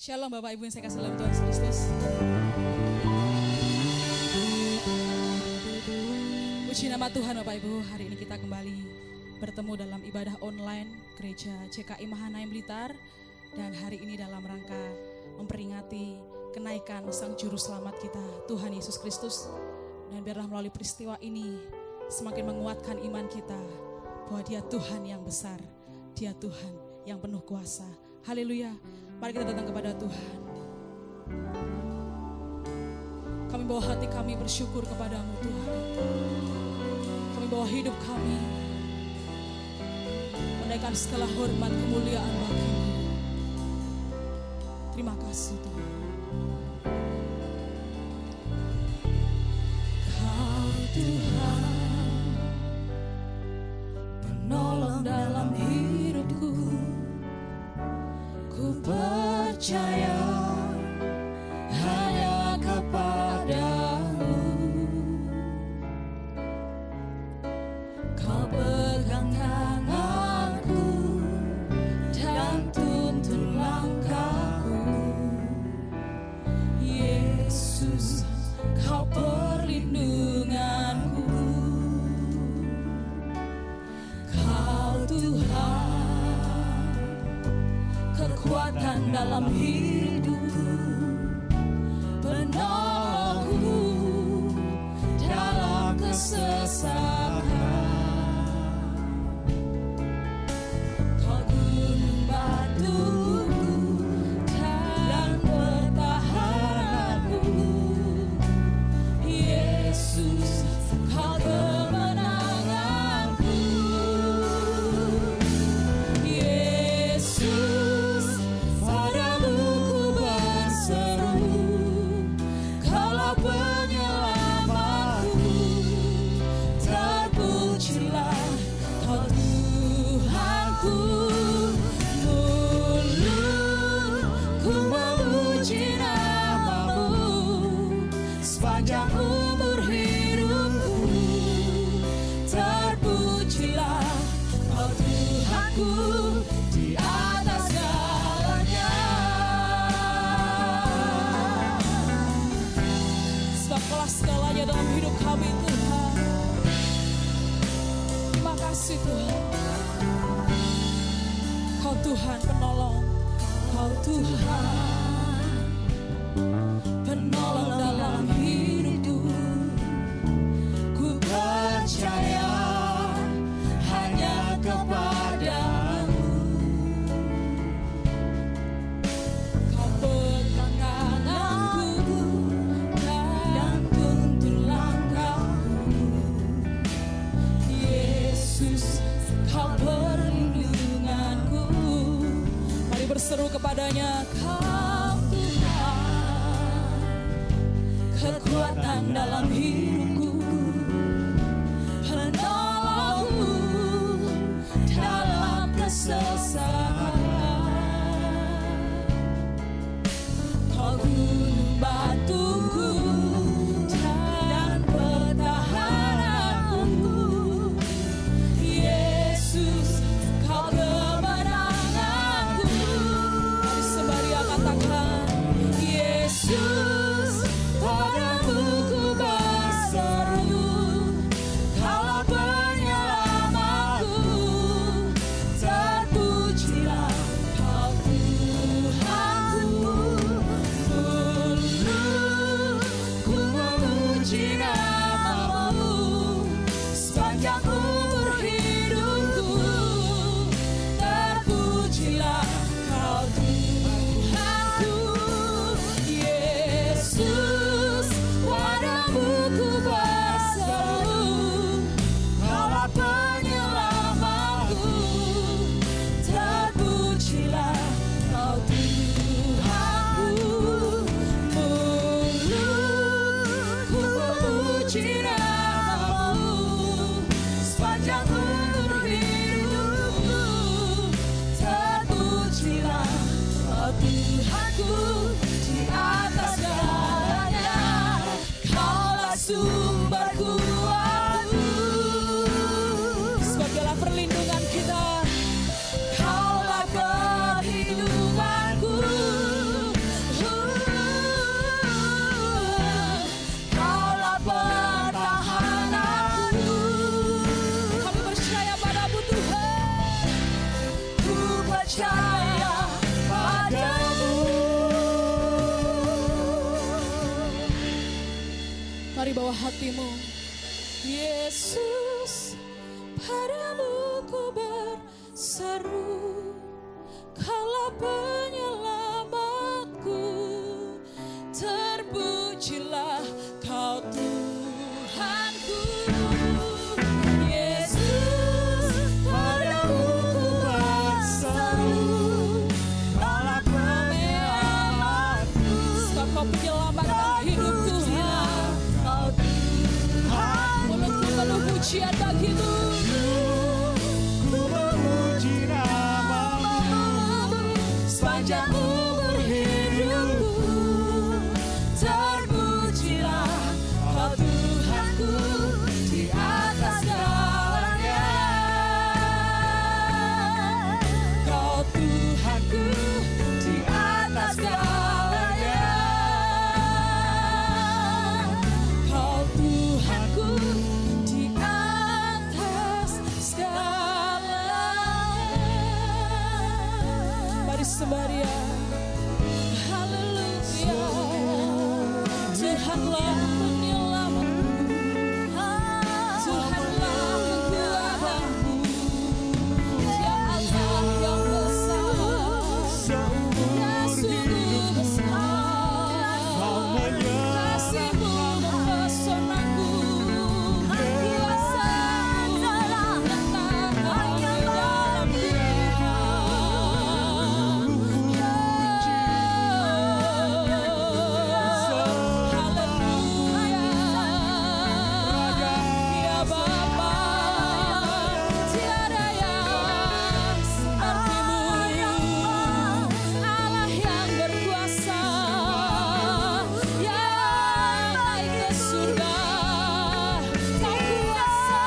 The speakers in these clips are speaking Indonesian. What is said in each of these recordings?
Shalom Bapak Ibu yang saya kasih dalam Tuhan Yesus Kristus. Puji nama Tuhan Bapak Ibu, hari ini kita kembali bertemu dalam ibadah online Gereja CKI Mahanaim Blitar. Dan hari ini dalam rangka memperingati kenaikan Sang Juru Selamat kita, Tuhan Yesus Kristus. Dan biarlah melalui peristiwa ini semakin menguatkan iman kita bahwa Dia Tuhan yang besar, Dia Tuhan yang penuh kuasa. Haleluya. Mari kita datang kepada Tuhan. Kami bawa hati kami bersyukur kepadamu Tuhan. Kami bawa hidup kami menaikkan segala hormat kemuliaan bagi-Mu. Terima kasih Tuhan. Kau Tuhan, penolong dalam hidupku. Ku percaya hanya kepada-Mu. Kau pegang tanganku dan tuntun langkahku. Yesus, Kau perlindunganku. Kau Tuhan, kekuatan dalam hidupku, penolongku dalam kesesakan. Kau gunung batuku dan pertahananku. Yesus, Kau kemenanganku. Yesus, padamu ku berseru, Kaulah penyelamatku. Terpujilah Kau Tuhanku. Dulu ku memuji nama-Mu sepanjang umur hidupku. Terpujilah Kau Tuhanku di atas segalanya. Sebab Kaulah segalanya dalam hidup kami Tuhan. Terima kasih Tuhan. Kau Tuhan penolong, Kau Tuhan penolong dalam hidupku. Ku percaya hanya kepada-Mu. Kau pegang tanganku dan tuntun langkahku. Yesus, Kau perlindunganku. Mari berseru kepadanya. Kau Tuhan, kekuatan dalam hidupku, penolongku dalam kesesakan. Kau gunung batuku dan pertahananku. Yesus, Kau kemenanganku. Mari sembari katakan, Yesus, padamu ku berseru, Kaulah penyelamatku. Terpujilah Kau Tuhanku. percaya padamu. Mari bawa hatimu. Yesus, padamu ku berseru, Kaulah penyelamatku. Terpujilah Kau Tuhanku. Yesus, padamu ku berseru, Kaulah penyelamatku. Sebab Kau penyelamat hidupku. Mulutku penuh pujian bagimu. Ku memuji namamu sepanjang umur hidupku. Terpujilah Kau Tuhanku di atas segalanya. Kau Tuhanku di atas segalanya. Kau Tuhanku di atas segalanya. Mari sembahyang. Haleluya. Tuhanlah penyelamatku. Tuhanlah kekuatanku. Dia Allah yang besar. Dia sungguh besar. Kasih-Mu mempesonaku. Kuasa-Mu nyatakan di dalam Haleluya. Ya Bapa, tiada yang seperti-Mu. Allah yang berkuasa, yang naik ke surga. Kau kuasa,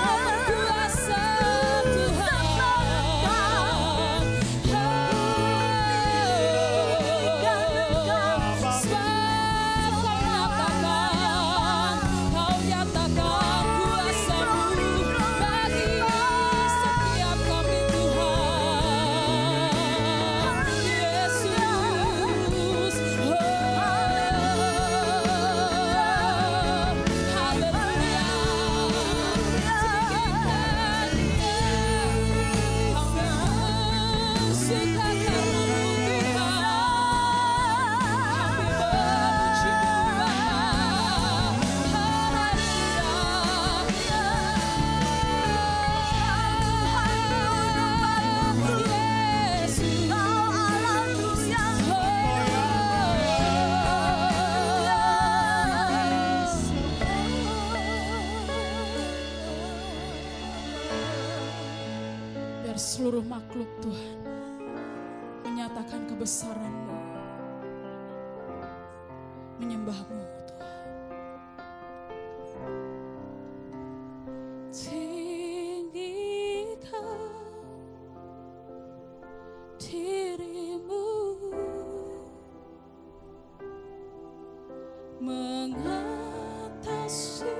Kau berkuasa Tuhan. Kau nyatakan kuasa-Mu bagi setiap kami Tuhan. Yesus, haleluya. Tinggikan kami suka karena-Mu Tuhan. Kami memuji-Mu Biar seluruh makhluk Tuhan menyatakan kebesaran-Mu, menyembah-Mu Tuhan. Tinggikan diri-Mu mengatasi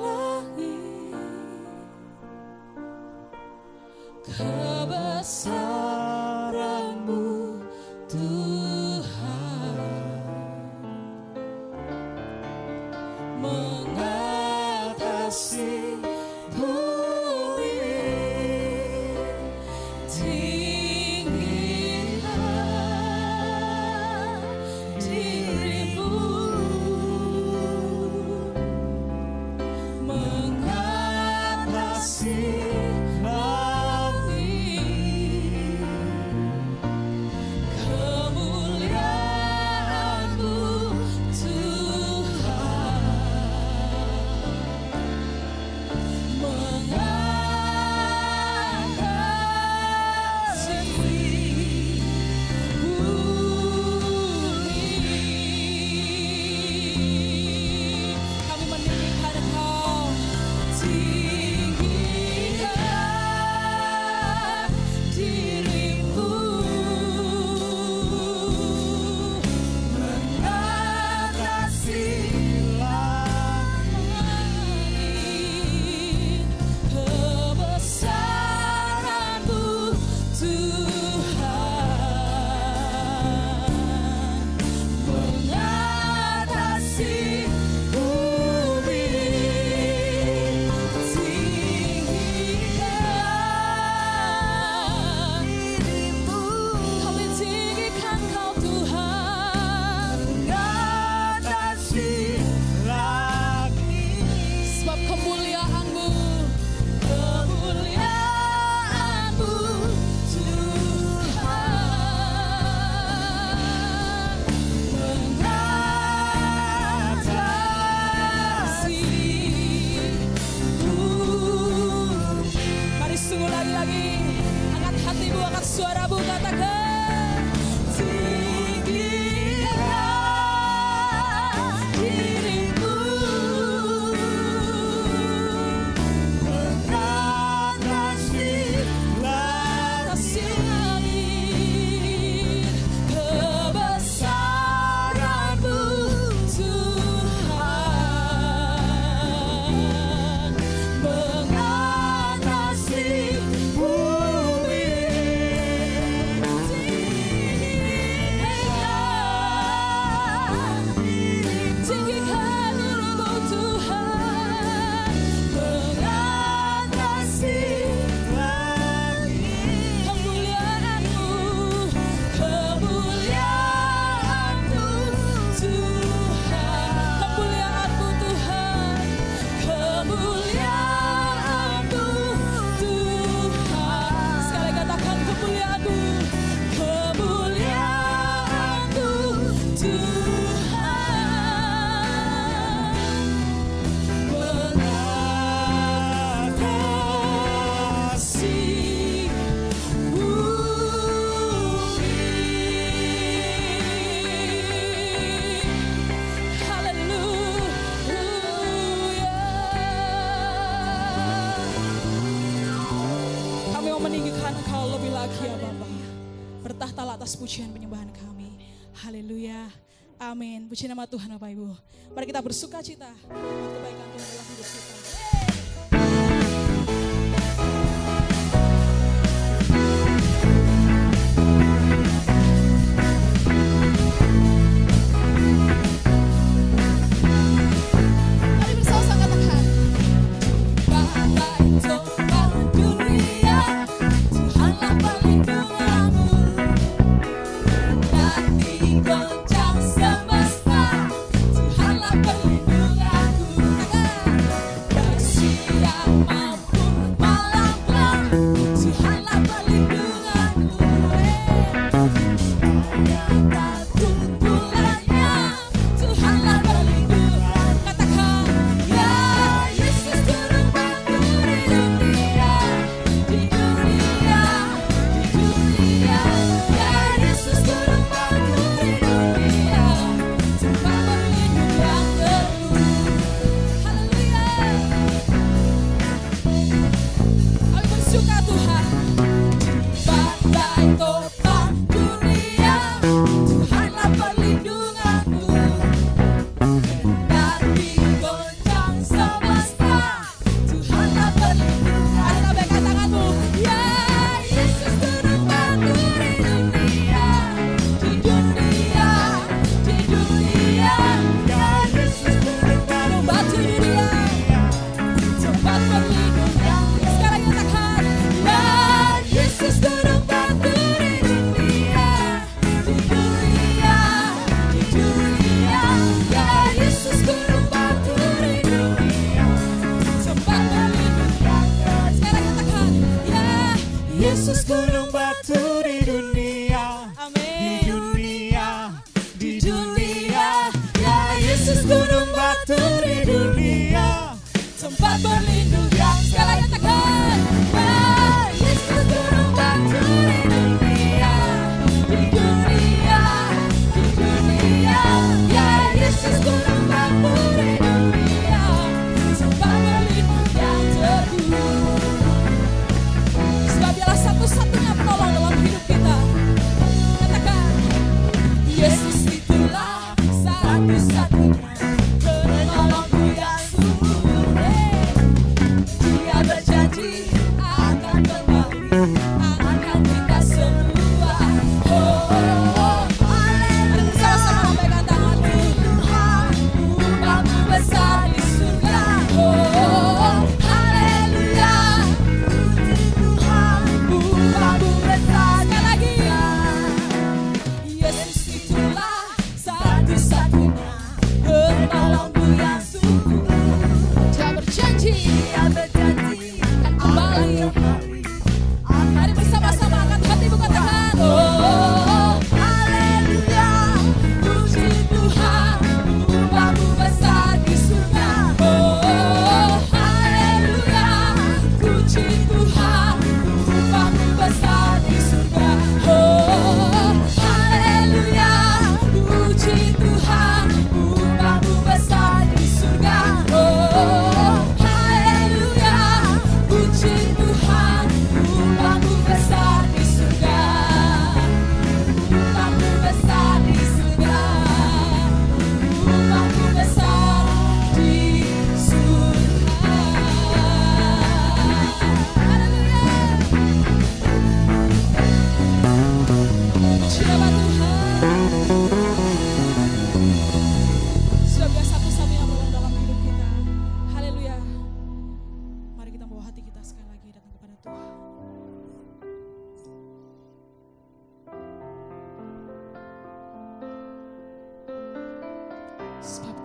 langit. Kebesaran-Mu Tuhan mengatasi bumi. Tinggikan diri-Mu mengatasi Suaramu katakan, tinggikan dirimu, mengatasi langit, kebesaran-Mu Tuhan, mengatasi bumi. Tinggikan dirimu Tuhan, mengatasi langit, kemuliaan-Mu, kemuliaan-Mu Tuhan, kemuliaan-Mu Tuhan, kemuliaan-Mu Tuhan. Sekali katakan kemuliaan-Mu, kemuliaan-Mu Tuhan, mengatasi bumi. Haleluya. Kami mau meninggikan Engkau lebih lagi ya Bapa. Bertahtalah atas pujian penyembahan kami. Haleluya. Amin. Puji nama Tuhan Bapak Ibu. Mari kita bersuka cita buat kebaikan Tuhan dalam hidup kita. Mari bersama-sama katakan, badai topan dunia, Tuhanlah perlindunganmu. Nanti goncang semesta, Tuhanlah perlindunganku. Bersiap maupun malam gelap, Tuhanlah perlindunganku. Yang takut bulannya, Tuhanlah perlindungan. Katakan, ya Yesus turun bantu di dunia, di dunia, di dunia. Ya Yesus turun bantu di dunia, tempat berlindung yang teguh. Haleluya. Kami bersuka Tuhan. Badai topan dunia, Tuhanlah perlindunganku. Nanti goncang semesta, Tuhanlah perlindungan. Ada baikkan tanganmu. Ya Yesus turun bantu di dunia, di dunia, di dunia. Ya Yesus turun bantu di dunia, tempat perlindungan. Sekarang katakan, ya Yesus turun bantu di dunia, di dunia, di dunia. Ya Yesus turun bantu di dunia, tempat perlindungan. Sekarang katakan, ya Yesus gunung batu di dunia, di Amin. dunia, di dunia. Ya Yesus gunung batu di dunia, Tempat berlindung yang segala katakan, ya Yesus turun batu di dunia, di dunia, di dunia. Ya Yesus turun batu di dunia, tempat berlindung yang teguh. Sebab Dialah satu-satunya penolong dalam hidup kita. Katakan, Yesus itulah satu-satunya penolongku yang sungguh. Dia berjanji akan kembali, akan kita semua. Oh, oh, oh. Mari bersama-sama pegang tanganmu. Rumahmu besar di surga. Oh, oh, oh. Haleluya. Rumahmu besar. Sekali lagi. Yesus itulah satu-satunya penolongku yang sungguh. Dia berjanji akan kembali. Mari bersama-sama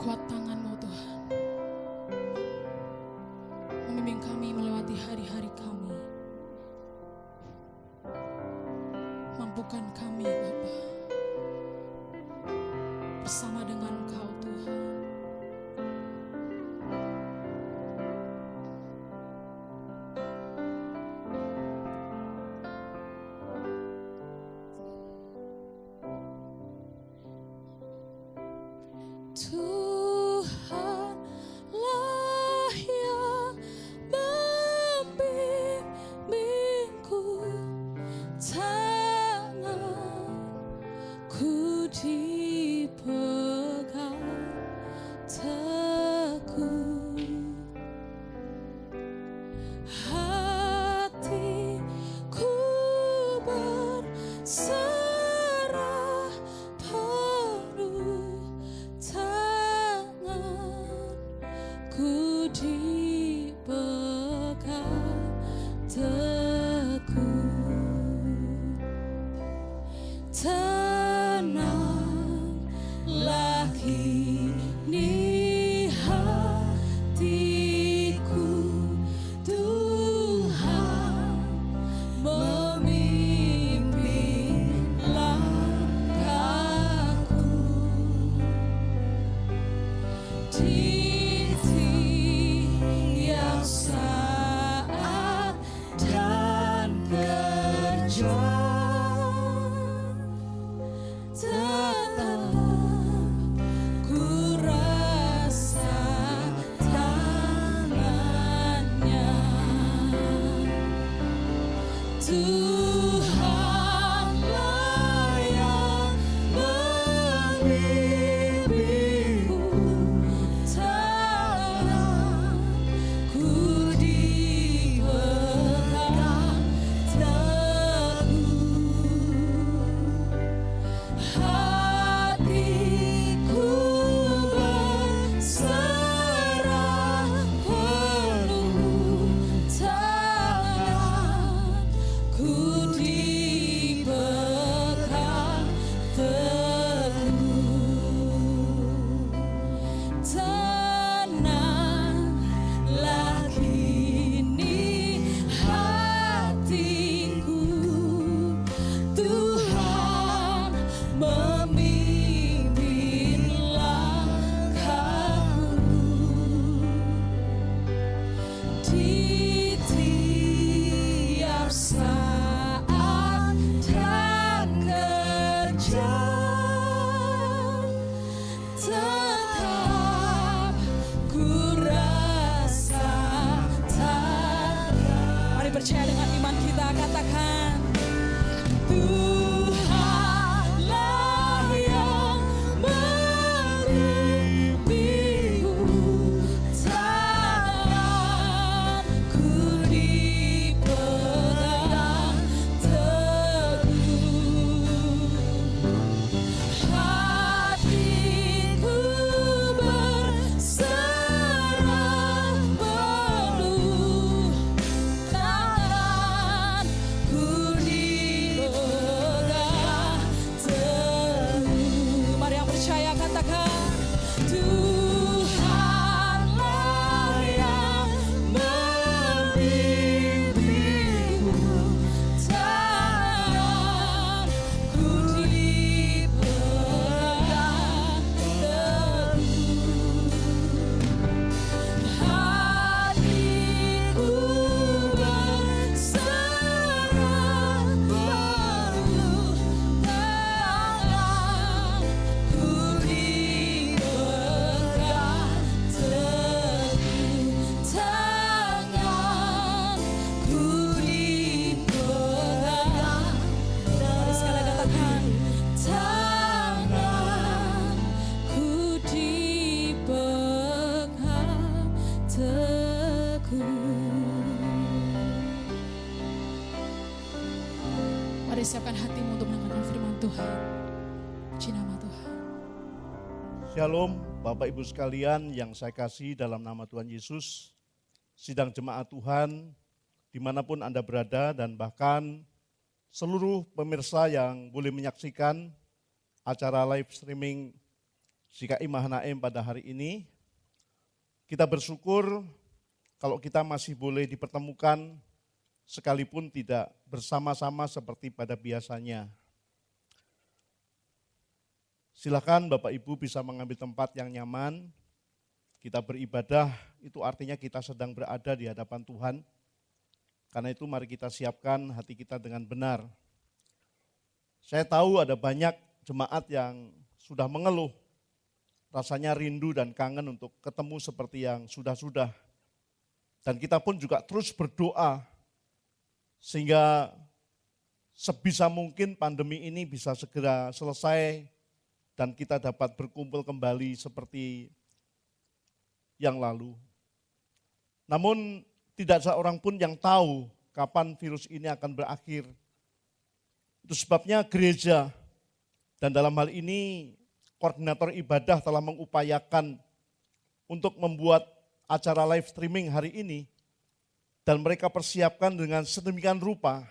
kuat tangan-Mu Tuhan, membimbing kami melewati hari-hari kami. Mampukan kami Bapa, bersama dengan Engkau Tuhan. Tuhanlah yang membimbingku, tanganku dipegang teguh, hatiku berserah penuh, tanganku dipegang teguh. Tenanglah kini hatiku, Tuhan memimpin langkahku. Di tiap saat dan kerja, tetap ku rasa tangannya. Tuhanlah yang membimbingku, tanganku dipegang teguh, hatiku berserah penuh, tanganku dipegang teguh. Tenanglah kini hatiku, Tuhan memimpin langkahku. Di tiap saat dan kerja, tetap ku rasa tangan. Mari percaya dengan iman kita, katakan, Tuhanlah yang membimbingku, tanganku dipegang teguh, hatiku berserah penuh, tanganku dipegang teguh. Mari yang percaya katakan, Tuhanlah yang membimbingku, tanganku dipegang teguh, hatiku berserah penuh, tanganku dipegang teguh, tanganku dipegang. Mari sekali katakan, tanganku dipegang teguh. Mari siapkan hatimu untuk mendengarkan firman Tuhan. Puji nama Tuhan. Shalom Bapak Ibu sekalian yang saya kasih dalam nama Tuhan Yesus. Sidang jemaat Tuhan dimanapun Anda berada dan bahkan seluruh pemirsa yang boleh menyaksikan acara live streaming GKI Mahanaim pada hari ini. Kita bersyukur kalau kita masih boleh dipertemukan sekalipun tidak bersama-sama seperti pada biasanya. Silakan Bapak Ibu bisa mengambil tempat yang nyaman. Kita beribadah, itu artinya kita sedang berada di hadapan Tuhan. Karena itu mari kita siapkan hati kita dengan benar. Saya tahu ada banyak jemaat yang sudah mengeluh, rasanya rindu dan kangen untuk ketemu seperti yang sudah-sudah. Dan kita pun juga terus berdoa, sehingga sebisa mungkin pandemi ini bisa segera selesai dan kita dapat berkumpul kembali seperti yang lalu. Namun tidak seorang pun yang tahu kapan virus ini akan berakhir. Itu sebabnya gereja dan dalam hal ini koordinator ibadah telah mengupayakan untuk membuat acara live streaming hari ini dan mereka persiapkan dengan sedemikian rupa.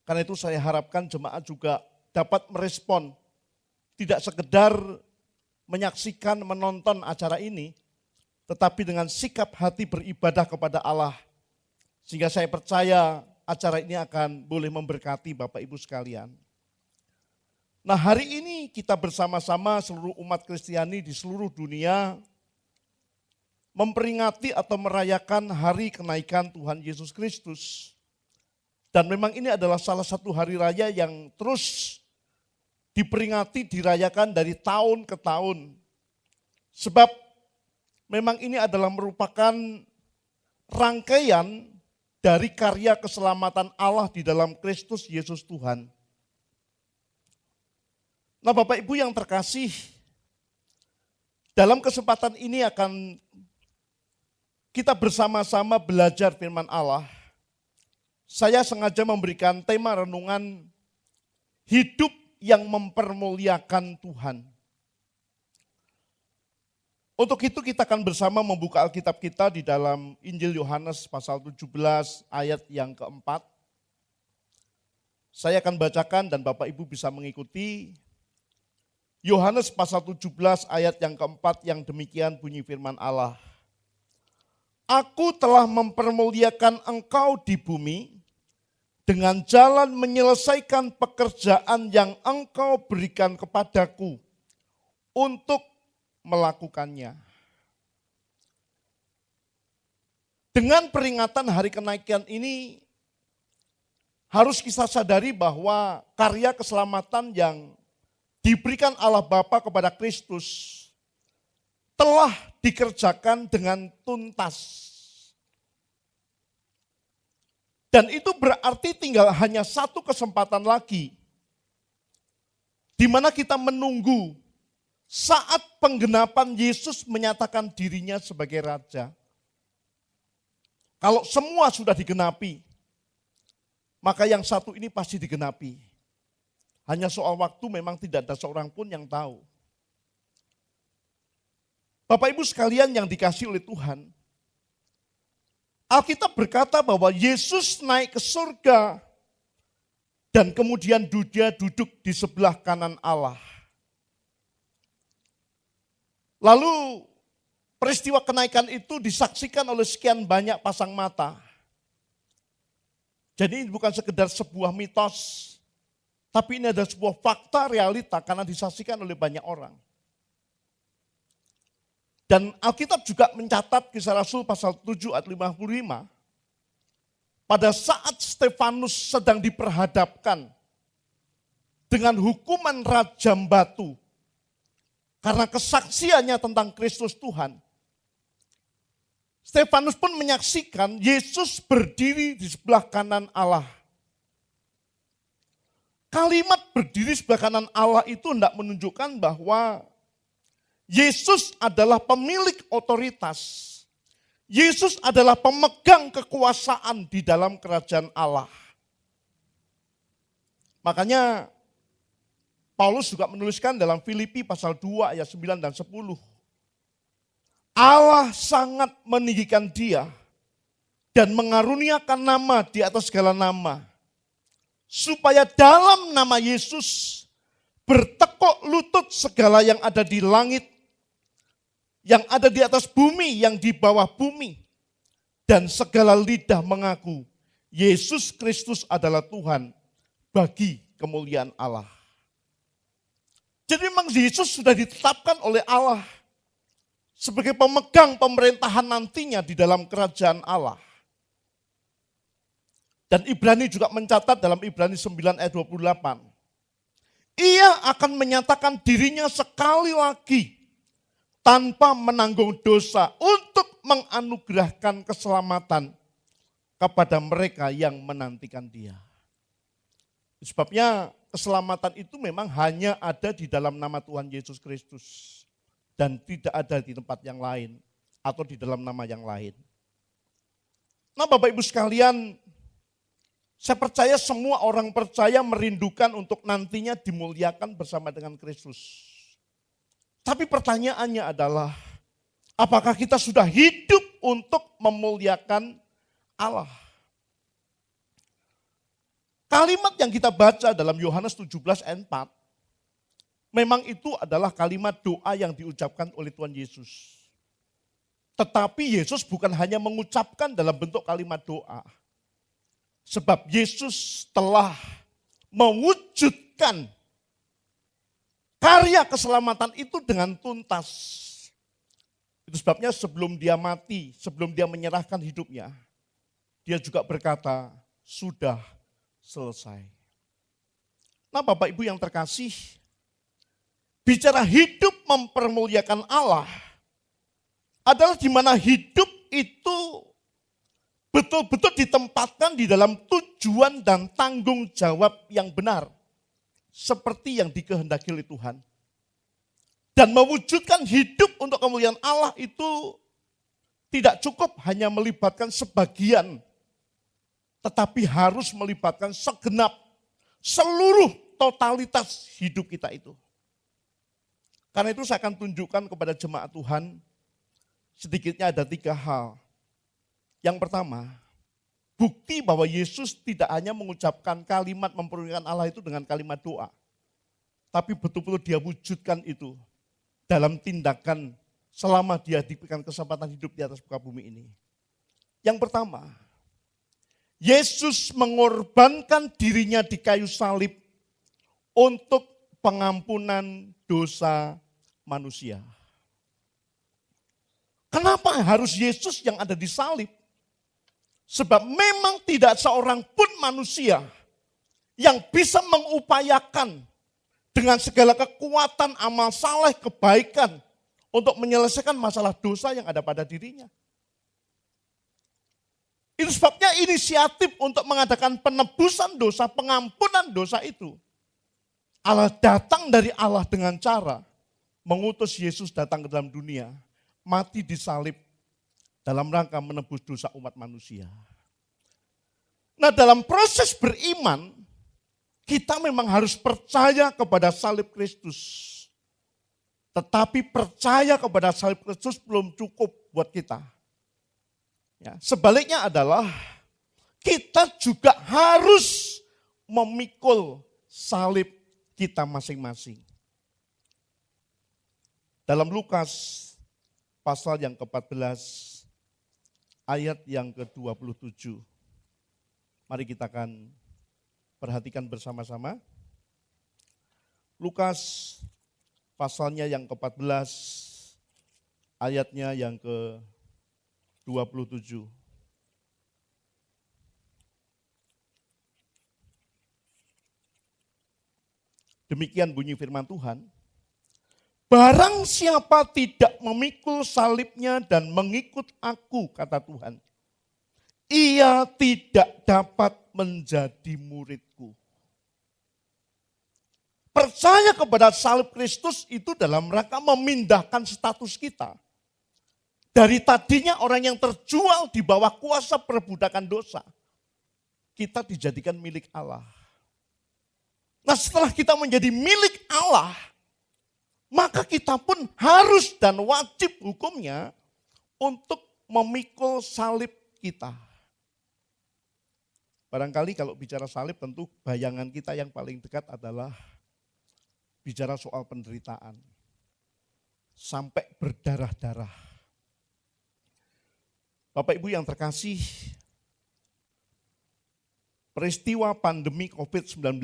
Karena itu saya harapkan jemaat juga dapat merespon, tidak sekedar menyaksikan, menonton acara ini, tetapi dengan sikap hati beribadah kepada Allah. Sehingga saya percaya acara ini akan boleh memberkati Bapak Ibu sekalian. Nah, hari ini kita bersama-sama seluruh umat Kristiani di seluruh dunia memperingati atau merayakan hari kenaikan Tuhan Yesus Kristus. Dan memang ini adalah salah satu hari raya yang terus diperingati, dirayakan dari tahun ke tahun. Sebab memang ini adalah merupakan rangkaian dari karya keselamatan Allah di dalam Kristus Yesus Tuhan. Nah Bapak Ibu yang terkasih, dalam kesempatan ini akan kita bersama-sama belajar firman Allah. Saya sengaja memberikan tema renungan hidup yang mempermuliakan Tuhan. Untuk itu kita akan bersama membuka Alkitab kita di dalam Injil Yohanes pasal 17 ayat yang keempat. Saya akan bacakan dan Bapak Ibu bisa mengikuti. Yohanes pasal 17 ayat yang keempat yang demikian bunyi firman Allah. Aku telah mempermuliakan engkau di bumi dengan jalan menyelesaikan pekerjaan yang engkau berikan kepadaku untuk melakukannya. Dengan peringatan hari kenaikan ini harus kita sadari bahwa karya keselamatan yang diberikan Allah Bapa kepada Kristus telah dikerjakan dengan tuntas. Dan itu berarti tinggal hanya satu kesempatan lagi di mana kita menunggu saat penggenapan Yesus menyatakan dirinya sebagai Raja. Kalau semua sudah digenapi, maka yang satu ini pasti digenapi. Hanya soal waktu memang tidak ada seorang pun yang tahu. Bapak Ibu sekalian yang dikasihi oleh Tuhan, Alkitab berkata bahwa Yesus naik ke surga dan kemudian dia duduk di sebelah kanan Allah. Lalu peristiwa kenaikan itu disaksikan oleh sekian banyak pasang mata. Jadi ini bukan sekedar sebuah mitos, tapi ini adalah sebuah fakta realita karena disaksikan oleh banyak orang. Dan Alkitab juga mencatat Kisah Rasul pasal 7 ayat 55. Pada saat Stefanus sedang diperhadapkan dengan hukuman rajam batu, karena kesaksiannya tentang Kristus Tuhan, Stefanus pun menyaksikan Yesus berdiri di sebelah kanan Allah. Kalimat berdiri sebelah kanan Allah itu hendak menunjukkan bahwa Yesus adalah pemilik otoritas. Yesus adalah pemegang kekuasaan di dalam kerajaan Allah. Makanya Paulus juga menuliskan dalam Filipi pasal 2 ayat 9 dan 10. Allah sangat meninggikan dia dan mengaruniakan nama di atas segala nama. Supaya dalam nama Yesus bertekuk lutut segala yang ada di langit yang ada di atas bumi, yang di bawah bumi, dan segala lidah mengaku Yesus Kristus adalah Tuhan bagi kemuliaan Allah. Jadi memang Yesus sudah ditetapkan oleh Allah sebagai pemegang pemerintahan nantinya di dalam kerajaan Allah. Dan Ibrani juga mencatat dalam Ibrani 9 ayat 28. Ia akan menyatakan dirinya sekali lagi tanpa menanggung dosa untuk menganugerahkan keselamatan kepada mereka yang menantikan Dia. Sebabnya keselamatan itu memang hanya ada di dalam nama Tuhan Yesus Kristus dan tidak ada di tempat yang lain atau di dalam nama yang lain. Nah, Bapak Ibu sekalian, saya percaya semua orang percaya merindukan untuk nantinya dimuliakan bersama dengan Kristus. Tapi pertanyaannya adalah, apakah kita sudah hidup untuk memuliakan Allah? Kalimat yang kita baca dalam Yohanes 17 ayat 4, memang itu adalah kalimat doa yang diucapkan oleh Tuhan Yesus. Tetapi Yesus bukan hanya mengucapkan dalam bentuk kalimat doa. Sebab Yesus telah mewujudkan karya keselamatan itu dengan tuntas. Itu sebabnya sebelum dia mati, sebelum dia menyerahkan hidupnya, dia juga berkata, sudah selesai. Nah, Bapak Ibu yang terkasih, bicara hidup mempermuliakan Allah adalah di mana hidup itu betul-betul ditempatkan di dalam tujuan dan tanggung jawab yang benar, seperti yang dikehendaki oleh Tuhan. Dan mewujudkan hidup untuk kemuliaan Allah itu tidak cukup hanya melibatkan sebagian, tetapi harus melibatkan segenap, seluruh totalitas hidup kita itu. Karena itu saya akan tunjukkan kepada jemaat Tuhan, sedikitnya ada 3 hal. Yang pertama, bukti bahwa Yesus tidak hanya mengucapkan kalimat mempermuliakan Allah itu dengan kalimat doa. Tapi betul-betul dia wujudkan itu dalam tindakan selama dia diberikan kesempatan hidup di atas muka bumi ini. Yang pertama, Yesus mengorbankan dirinya di kayu salib untuk pengampunan dosa manusia. Kenapa harus Yesus yang ada di salib? Sebab memang tidak seorang pun manusia yang bisa mengupayakan dengan segala kekuatan, amal saleh, kebaikan untuk menyelesaikan masalah dosa yang ada pada dirinya. Itu sebabnya inisiatif untuk mengadakan penebusan dosa, pengampunan dosa itu, Allah datang dari Allah dengan cara mengutus Yesus datang ke dalam dunia, mati di salib dalam rangka menebus dosa umat manusia. Nah, dalam proses beriman, kita memang harus percaya kepada salib Kristus. Tetapi percaya kepada salib Kristus belum cukup buat kita. Ya, sebaliknya adalah kita juga harus memikul salib kita masing-masing. Dalam Lukas pasal yang ke-14 ayat yang ke-27. Mari kita akan perhatikan bersama-sama. Lukas pasalnya yang ke-14 ayatnya yang ke-27. Demikian bunyi firman Tuhan. Barang siapa tidak memikul salibnya dan mengikut aku, kata Tuhan, ia tidak dapat menjadi muridku. Percaya kepada salib Kristus itu dalam rangka memindahkan status kita. Dari tadinya orang yang terjual di bawah kuasa perbudakan dosa, kita dijadikan milik Allah. Nah, setelah kita menjadi milik Allah, maka kita pun harus dan wajib hukumnya untuk memikul salib kita. Barangkali kalau bicara salib tentu bayangan kita yang paling dekat adalah bicara soal penderitaan. sampai berdarah-darah. Bapak Ibu yang terkasih, peristiwa pandemi COVID-19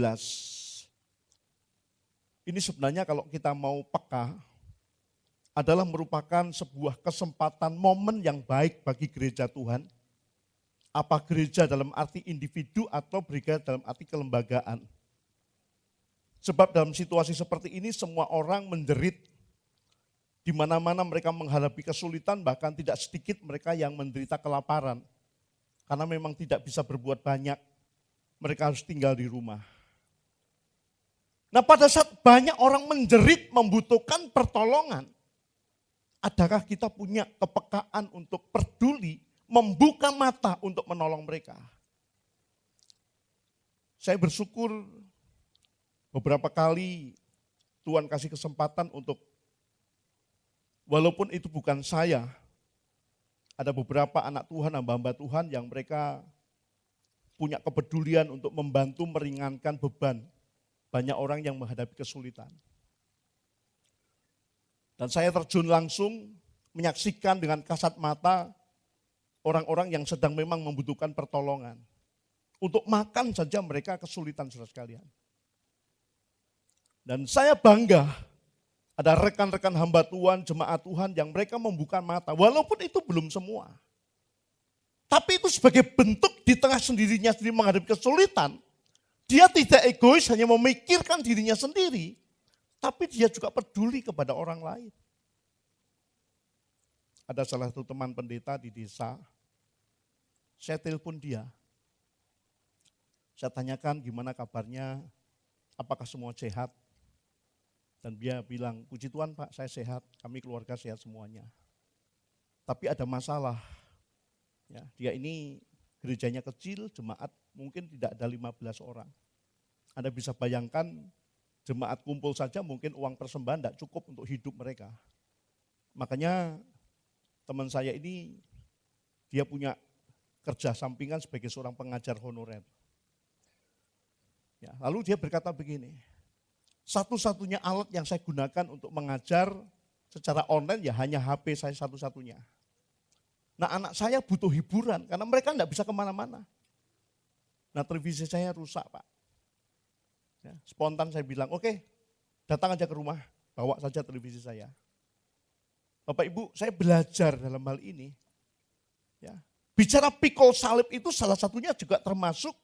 ini sebenarnya kalau kita mau peka adalah merupakan sebuah kesempatan momen yang baik bagi gereja Tuhan. Apa gereja dalam arti individu atau gereja dalam arti kelembagaan. Sebab dalam situasi seperti ini semua orang menjerit, di mana-mana mereka menghadapi kesulitan, bahkan tidak sedikit mereka yang menderita kelaparan. Karena memang tidak bisa berbuat banyak, mereka harus tinggal di rumah. Nah pada saat banyak orang menjerit membutuhkan pertolongan, adakah kita punya kepekaan untuk peduli, membuka mata untuk menolong mereka? Saya bersyukur beberapa kali Tuhan kasih kesempatan untuk, walaupun itu bukan saya, ada beberapa anak Tuhan, hamba-hamba Tuhan yang mereka punya kepedulian untuk membantu meringankan beban banyak orang yang menghadapi kesulitan. Dan saya terjun langsung menyaksikan dengan kasat mata orang-orang yang sedang memang membutuhkan pertolongan. Untuk makan saja mereka kesulitan, saudara sekalian. Dan saya bangga ada rekan-rekan hamba Tuhan, jemaat Tuhan yang mereka membuka mata, walaupun itu belum semua. Tapi itu sebagai bentuk di tengah sendirinya sendiri menghadapi kesulitan, dia tidak egois hanya memikirkan dirinya sendiri, tapi dia juga peduli kepada orang lain. Ada salah satu teman pendeta di desa, saya telepon dia. Saya tanyakan gimana kabarnya, apakah semua sehat? Dan dia bilang, puji Tuhan Pak, saya sehat, kami keluarga sehat semuanya. Tapi ada masalah. Ya, dia ini gerejanya kecil, jemaat mungkin tidak ada 15 orang. Anda bisa bayangkan jemaat kumpul saja mungkin uang persembahan tidak cukup untuk hidup mereka. Makanya teman saya ini dia punya kerja sampingan sebagai seorang pengajar honorer. Ya, lalu dia berkata begini, satu-satunya alat yang saya gunakan untuk mengajar secara online ya hanya HP saya satu-satunya. Nah anak saya butuh hiburan karena mereka tidak bisa kemana-mana. Nah televisi saya rusak Pak. Ya, spontan saya bilang, oke, datang aja ke rumah, bawa saja televisi saya. Bapak Ibu, saya belajar dalam hal ini. Ya, bicara pikul salib itu salah satunya juga termasuk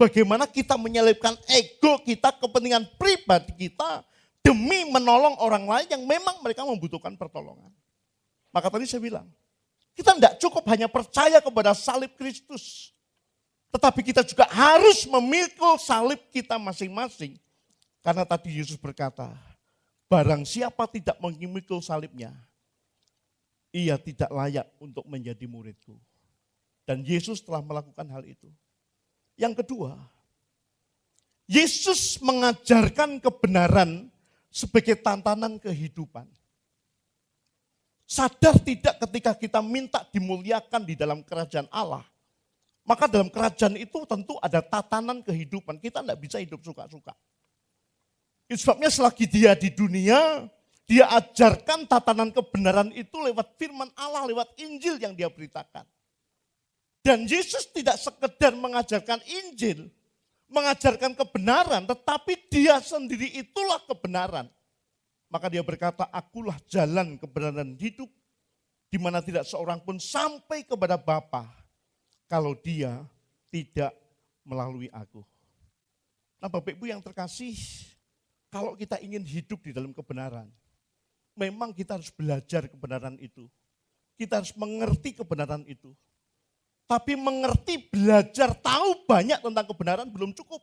bagaimana kita menyelipkan ego kita, kepentingan pribadi kita demi menolong orang lain yang memang mereka membutuhkan pertolongan. Maka tadi saya bilang, kita tidak cukup hanya percaya kepada salib Kristus. Tetapi kita juga harus memikul salib kita masing-masing. Karena tadi Yesus berkata, barang siapa tidak memikul salibnya, ia tidak layak untuk menjadi muridku. Dan Yesus telah melakukan hal itu. Yang kedua, Yesus mengajarkan kebenaran sebagai tantangan kehidupan. Sadar tidak ketika kita minta dimuliakan di dalam kerajaan Allah, maka dalam kerajaan itu tentu ada tatanan kehidupan. Kita tidak bisa hidup suka-suka. Itu sebabnya selagi dia di dunia, dia ajarkan tatanan kebenaran itu lewat firman Allah, lewat Injil yang dia beritakan. Dan Yesus tidak sekedar mengajarkan Injil, mengajarkan kebenaran, tetapi dia sendiri itulah kebenaran. Maka dia berkata, akulah jalan kebenaran hidup, di mana tidak seorang pun sampai kepada Bapa kalau dia tidak melalui aku. Nah Bapak Ibu yang terkasih, kalau kita ingin hidup di dalam kebenaran, memang kita harus belajar kebenaran itu. Kita harus mengerti kebenaran itu. Tapi mengerti, belajar, tahu banyak tentang kebenaran belum cukup.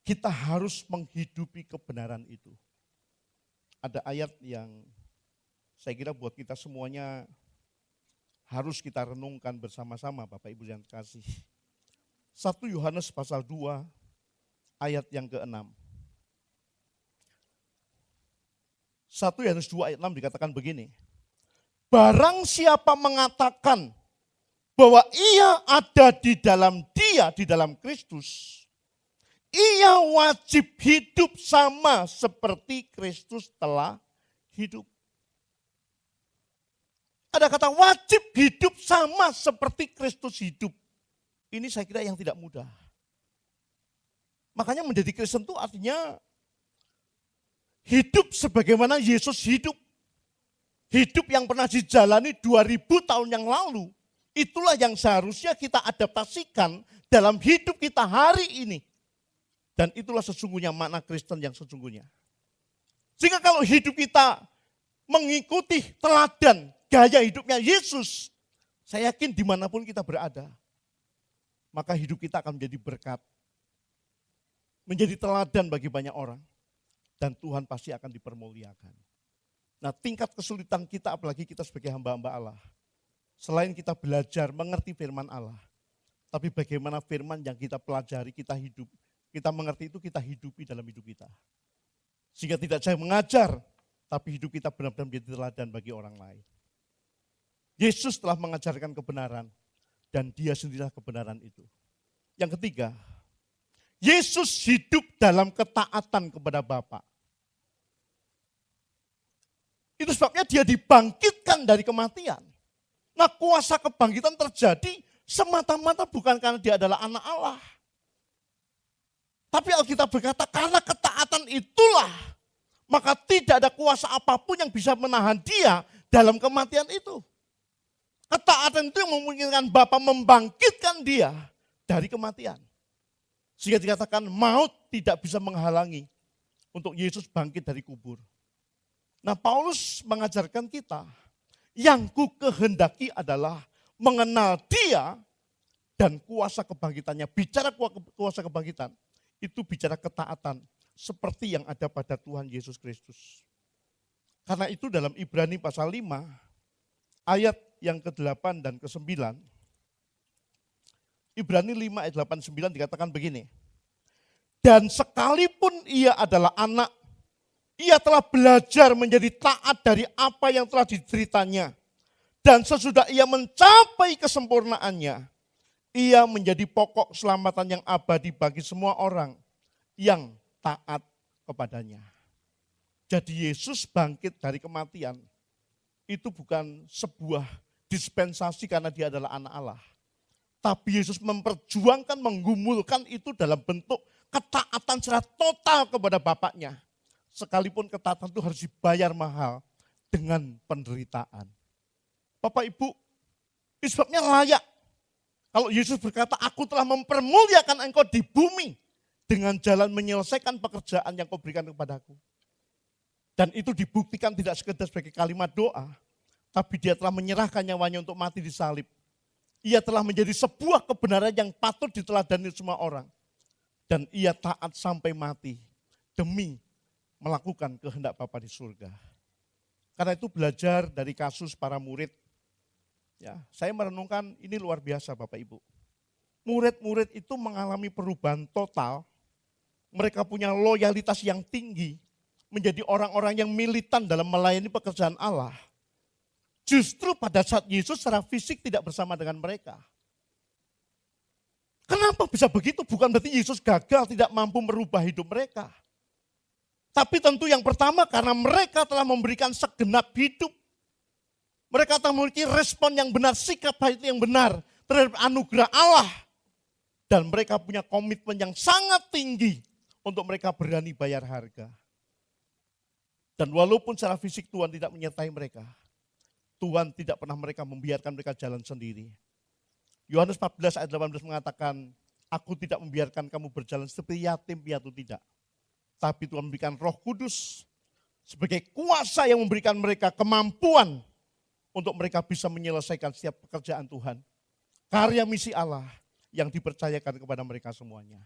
Kita harus menghidupi kebenaran itu. Ada ayat yang saya kira buat kita semuanya harus kita renungkan bersama-sama Bapak Ibu yang terkasih. 1 Yohanes pasal 2 ayat yang ke-6. 1 Yohanes 2 ayat 6 dikatakan begini. Barang siapa mengatakan bahwa ia ada di dalam dia, di dalam Kristus, ia wajib hidup sama seperti Kristus telah hidup. Ada kata wajib hidup sama seperti Kristus hidup. Ini saya kira yang tidak mudah. Makanya menjadi Kristen itu artinya hidup sebagaimana Yesus hidup. Hidup yang pernah dijalani 2000 tahun yang lalu. Itulah yang seharusnya kita adaptasikan dalam hidup kita hari ini. Dan itulah sesungguhnya makna Kristen yang sesungguhnya. Sehingga kalau hidup kita mengikuti teladan gaya hidupnya Yesus, saya yakin dimanapun kita berada, maka hidup kita akan menjadi berkat. Menjadi teladan bagi banyak orang. Dan Tuhan pasti akan dipermuliakan. Nah, tingkat kesulitan kita apalagi kita sebagai hamba-hamba Allah. Selain kita belajar mengerti firman Allah, tapi bagaimana firman yang kita pelajari, kita hidup, kita mengerti itu kita hidupi dalam hidup kita. Sehingga tidak saja mengajar, tapi hidup kita benar-benar menjadi teladan bagi orang lain. Yesus telah mengajarkan kebenaran, dan dia sendirilah kebenaran itu. Yang ketiga, Yesus hidup dalam ketaatan kepada Bapa. Itu sebabnya dia dibangkitkan dari kematian. Nah, kuasa kebangkitan terjadi semata-mata bukan karena dia adalah anak Allah. Tapi Alkitab berkata karena ketaatan itulah, maka tidak ada kuasa apapun yang bisa menahan dia dalam kematian itu. Ketaatan itu yang memungkinkan Bapa membangkitkan dia dari kematian. Sehingga dikatakan maut tidak bisa menghalangi untuk Yesus bangkit dari kubur. Nah, Paulus mengajarkan kita, yang ku kehendaki adalah mengenal dia dan kuasa kebangkitannya. Bicara kuasa kebangkitan, itu bicara ketaatan seperti yang ada pada Tuhan Yesus Kristus. Karena itu dalam Ibrani pasal 5, ayat yang ke-8 dan ke-9, Ibrani 5 ayat 8-9 dikatakan begini, dan sekalipun ia adalah anak, ia telah belajar menjadi taat dari apa yang telah diceritanya. Dan sesudah ia mencapai kesempurnaannya, ia menjadi pokok keselamatan yang abadi bagi semua orang yang taat kepadanya. Jadi Yesus bangkit dari kematian, itu bukan sebuah dispensasi karena dia adalah anak Allah. Tapi Yesus memperjuangkan, menggumulkan itu dalam bentuk ketaatan secara total kepada Bapaknya. Sekalipun ketaatan itu harus dibayar mahal dengan penderitaan. Bapak Ibu, itu sebabnya layak. Kalau Yesus berkata, aku telah mempermuliakan engkau di bumi dengan jalan menyelesaikan pekerjaan yang kau berikan kepadaku. Dan itu dibuktikan tidak sekedar sebagai kalimat doa, tapi dia telah menyerahkan nyawanya untuk mati di salib. Ia telah menjadi sebuah kebenaran yang patut diteladani semua orang. Dan ia taat sampai mati demi melakukan kehendak Bapa di surga. Karena itu belajar dari kasus para murid. Ya, saya merenungkan ini luar biasa Bapak Ibu. Murid-murid itu mengalami perubahan total. Mereka punya loyalitas yang tinggi. Menjadi orang-orang yang militan dalam melayani pekerjaan Allah. Justru pada saat Yesus secara fisik tidak bersama dengan mereka. Kenapa bisa begitu? Bukan berarti Yesus gagal tidak mampu merubah hidup mereka. Tapi tentu yang pertama karena mereka telah memberikan segenap hidup. Mereka telah memiliki respon yang benar, sikap hati yang benar terhadap anugerah Allah. Dan mereka punya komitmen yang sangat tinggi untuk mereka berani bayar harga. Dan walaupun secara fisik Tuhan tidak menyertai mereka, Tuhan tidak pernah membiarkan mereka jalan sendiri. Yohanes 14 ayat 18 mengatakan, aku tidak membiarkan kamu berjalan seperti yatim piatu tidak. Tapi Tuhan memberikan Roh Kudus sebagai kuasa yang memberikan mereka kemampuan untuk mereka bisa menyelesaikan setiap pekerjaan Tuhan. Karya misi Allah yang dipercayakan kepada mereka semuanya.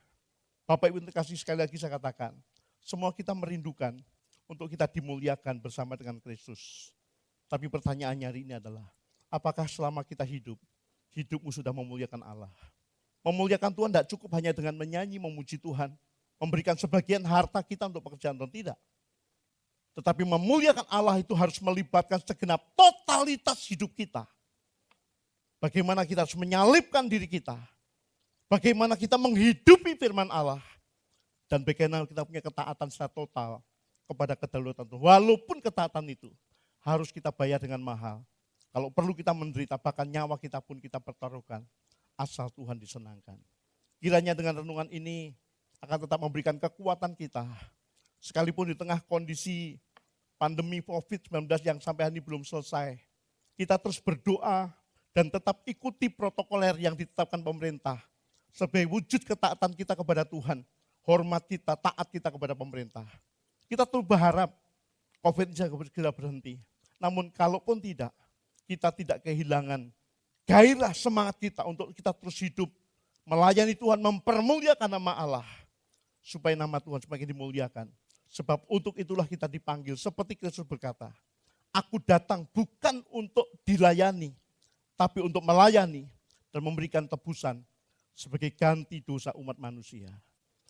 Bapak Ibu terkasih, sekali lagi saya katakan, semua kita merindukan untuk kita dimuliakan bersama dengan Kristus. Tapi pertanyaannya hari ini adalah, apakah selama kita hidup, hidupmu sudah memuliakan Allah? Memuliakan Tuhan tidak cukup hanya dengan menyanyi, memuji Tuhan, memberikan sebagian harta kita untuk pekerjaan Tuhan, tidak. Tetapi memuliakan Allah itu harus melibatkan segenap totalitas hidup kita. Bagaimana kita harus menyalibkan diri kita. Bagaimana kita menghidupi firman Allah. Dan bagaimana kita punya ketaatan secara total kepada kedaulatan Tuhan. Walaupun ketaatan itu harus kita bayar dengan mahal. Kalau perlu kita menderita, bahkan nyawa kita pun kita pertaruhkan. Asal Tuhan disenangkan. Kiranya dengan renungan ini akan tetap memberikan kekuatan kita. Sekalipun di tengah kondisi pandemi COVID-19 yang sampai hari ini belum selesai. Kita terus berdoa dan tetap ikuti protokoler yang ditetapkan pemerintah. Sebagai wujud ketaatan kita kepada Tuhan. Hormat kita, taat kita kepada pemerintah. Kita terus berharap COVID segera berhenti. Namun kalaupun tidak, kita tidak kehilangan gairah semangat kita untuk kita terus hidup. Melayani Tuhan, mempermuliakan nama Allah. Supaya nama Tuhan semakin dimuliakan. Sebab untuk itulah kita dipanggil. Seperti Kristus berkata, aku datang bukan untuk dilayani, tapi untuk melayani dan memberikan tebusan sebagai ganti dosa umat manusia.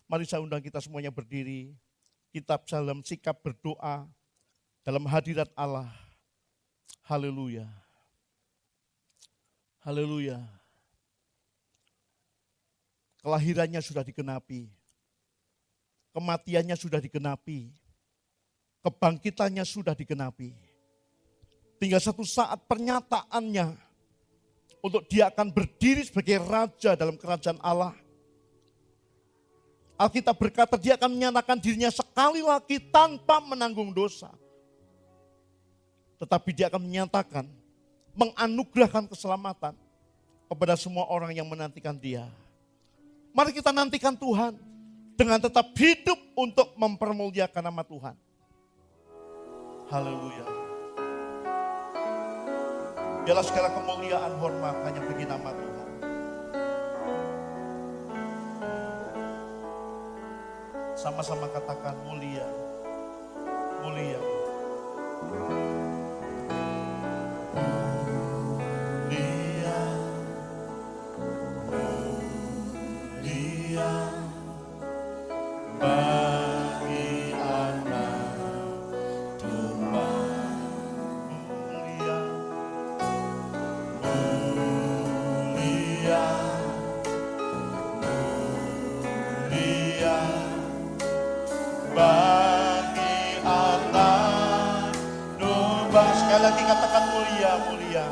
Mari saya undang kita semuanya berdiri. Kita dalam sikap berdoa dalam hadirat Allah. Haleluya. Haleluya. Kelahirannya sudah digenapi. Kematiannya sudah digenapi. Kebangkitannya sudah digenapi. Tinggal satu saat pernyataannya untuk dia akan berdiri sebagai raja dalam kerajaan Allah. Alkitab berkata dia akan menyatakan dirinya sekali lagi tanpa menanggung dosa. Tetapi dia akan menyatakan, menganugerahkan keselamatan kepada semua orang yang menantikan dia. Mari kita nantikan Tuhan dengan tetap hidup untuk mempermuliakan nama Tuhan. Haleluya. Biarlah segala kemuliaan hormat hanya bagi nama Tuhan. Sama-sama katakan mulia, mulia. Mulia, mulia bagi anak Tuhan. Mulia, mulia, mulia bagi anak domba. Sekali lagi katakan mulia, mulia.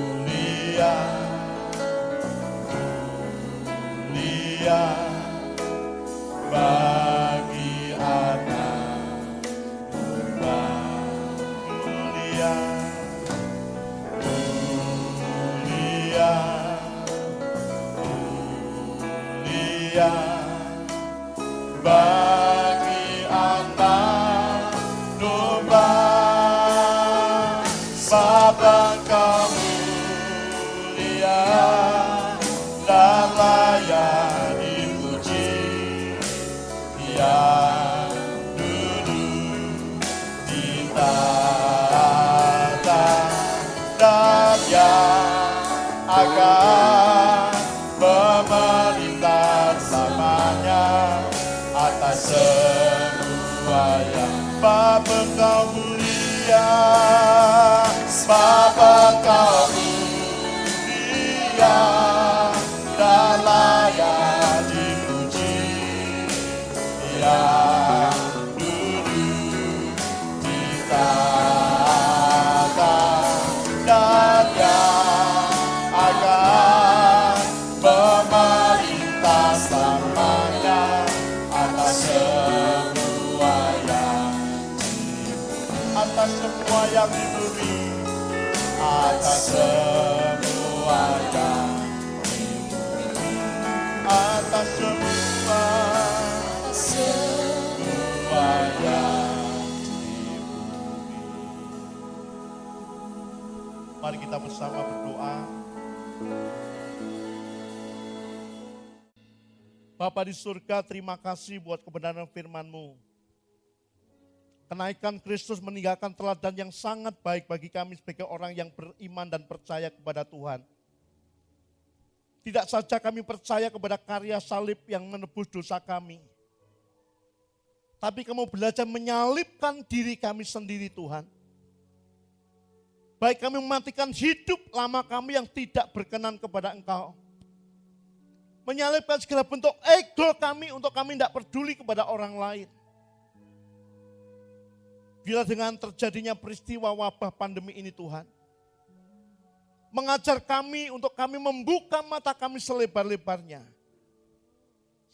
Mulia, mulia bagi anak domba. Mulia, mulia, mulia bagi anak domba. Bapa Engkau mulia dan layak dipuji, yang duduk di tahta dan yang akan memerintah selamanya atas semua yang. Bapa Engkau mulia, Bapa Engkau mulia dan layak dipuji, yang duduk di tahta dan yang akan memerintah selamanya atas semua yang diberi, atas semua yang diberi, atas semua yang diberi. Mari kita bersama berdoa. Bapa di surga, terima kasih buat kebenaran firman-Mu. Kenaikan Kristus meninggalkan teladan yang sangat baik bagi kami sebagai orang yang beriman dan percaya kepada Tuhan. Tidak saja kami percaya kepada karya salib yang menebus dosa kami, tapi Kamu belajar menyalibkan diri kami sendiri Tuhan. Baik kami mematikan hidup lama kami yang tidak berkenan kepada Engkau. Menyalipkan segala bentuk ego kami untuk kami tidak peduli kepada orang lain. Bila dengan terjadinya peristiwa wabah pandemi ini Tuhan, mengajar kami untuk kami membuka mata kami selebar-lebarnya.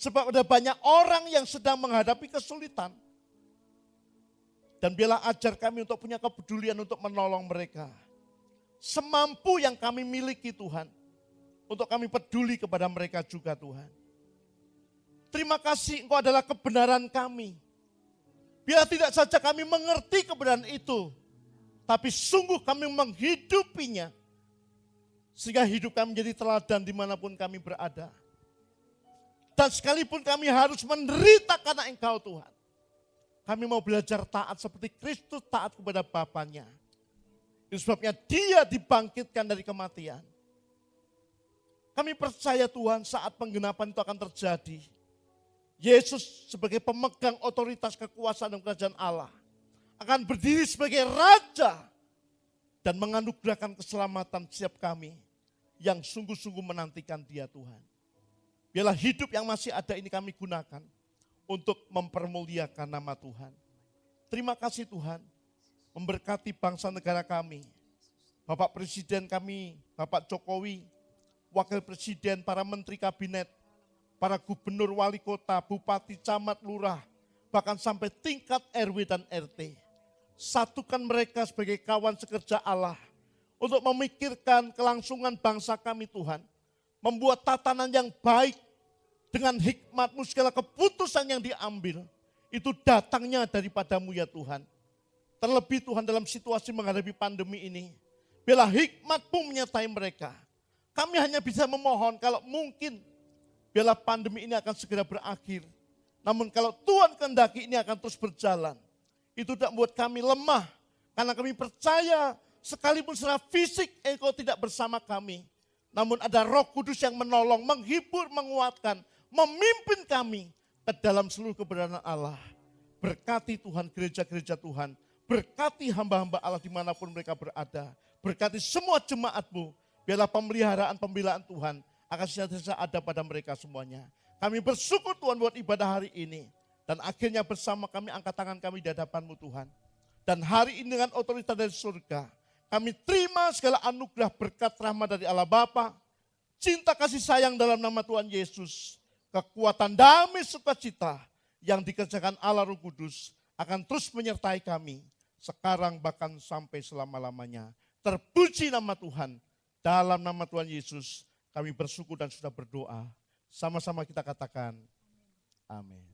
Sebab ada banyak orang yang sedang menghadapi kesulitan. Dan biarlah ajar kami untuk punya kepedulian untuk menolong mereka. Semampu yang kami miliki Tuhan. Untuk kami peduli kepada mereka juga Tuhan. Terima kasih Engkau adalah kebenaran kami. Biar tidak saja kami mengerti kebenaran itu. Tapi sungguh kami menghidupinya. Sehingga hidup kami menjadi teladan dimanapun kami berada. Dan sekalipun kami harus menderita karena Engkau Tuhan. Kami mau belajar taat seperti Kristus taat kepada Bapanya. Itu sebabnya Dia dibangkitkan dari kematian. Kami percaya Tuhan saat penggenapan itu akan terjadi. Yesus sebagai pemegang otoritas kekuasaan dan kerajaan Allah akan berdiri sebagai Raja dan menganugerahkan keselamatan setiap kami yang sungguh-sungguh menantikan Dia Tuhan. Biarlah hidup yang masih ada ini kami gunakan untuk mempermuliakan nama Tuhan. Terima kasih Tuhan, memberkati bangsa negara kami. Bapak Presiden kami, Bapak Jokowi, Wakil Presiden, para Menteri Kabinet, para Gubernur, Wali Kota, Bupati, Camat, Lurah, bahkan sampai tingkat RW dan RT. Satukan mereka sebagai kawan sekerja Allah untuk memikirkan kelangsungan bangsa kami Tuhan. Membuat tatanan yang baik dengan hikmat-Mu, segala keputusan yang diambil itu datangnya daripadamu ya Tuhan. Terlebih Tuhan dalam situasi menghadapi pandemi ini, biarlah hikmat-Mu menyertai mereka. Kami hanya bisa memohon kalau mungkin biarlah pandemi ini akan segera berakhir. Namun kalau Tuhan kehendaki ini akan terus berjalan, itu tidak membuat kami lemah. Karena kami percaya sekalipun secara fisik Engkau tidak bersama kami. Namun ada Roh Kudus yang menolong, menghibur, menguatkan, memimpin kami ke dalam seluruh kebenaran Allah. Berkati Tuhan gereja-gereja Tuhan. Berkati hamba-hamba Allah dimanapun mereka berada. Berkati semua jemaat-Mu. Biarlah pemeliharaan pembelaan Tuhan akan senantiasa ada pada mereka semuanya. Kami bersyukur Tuhan buat ibadah hari ini. Dan akhirnya bersama kami angkat tangan kami di hadapan-Mu Tuhan. Dan hari ini dengan otoritas dari surga, kami terima segala anugerah berkat rahmat dari Allah Bapa, cinta kasih sayang dalam nama Tuhan Yesus, kekuatan damai sukacita yang dikerjakan Allah Roh Kudus akan terus menyertai kami sekarang bahkan sampai selama-lamanya. Terpuji nama Tuhan. Dalam nama Tuhan Yesus kami bersyukur dan sudah berdoa. Sama-sama kita katakan amin.